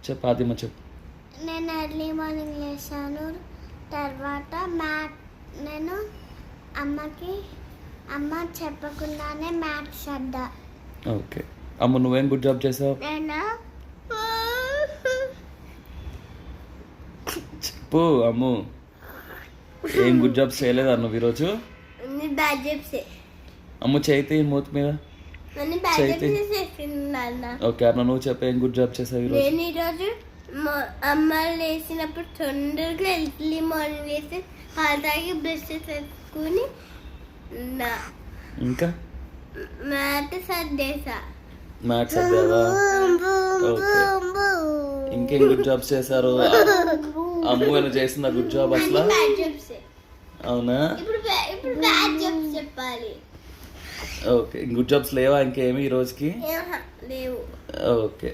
చెప్పు ఆదిమ చెప్పు. నేను ఎర్లీ మార్నింగ్ లేచాను. తర్వాత నేను అమ్మ చెప్పకుండానే మ్యాథ్స్ చద్దా. ఓకే అమ్మ, నువ్వేం గుడ్ జాబ్ చేసావు? నేను చెప్పు అమ్ము, ఏం గుడ్ జాబ్స్ చేయలేదా నువ్వు ఈరోజు? Bad jobs. అమ్ము చేయితే మూతి మీద చేయితే. చేస్తున్నాను. ఓకే అన్న, నువ్వు చెప్పు ఏం గుడ్ జాబ్ చేసావు ఈరోజు? నేను ఈరోజు అమ్మ లేచినప్పుడు తొందరగా ఎర్లీ మార్నింగ్ లేచి పాలు తాగి బ్రష్ చేసుకుని ఇంకా మ్యాథ్ సర్దేసా. మ్యాథ్స్ చదివావా? ఓకే, ఇంకేం గుడ్ జాబ్స్ చేశారు? అమ్ము ఏమైనా చేసిందా గుడ్ జాబ్ అసలు? Bad jobs. అవునా? ఇప్పుడు బ్యాడ్ జాబ్స్ చెప్పాలి. ఓకే, గుడ్ జాబ్స్ లేవా ఇంకేమి ఈ రోజుకి? లేవు. ఓకే.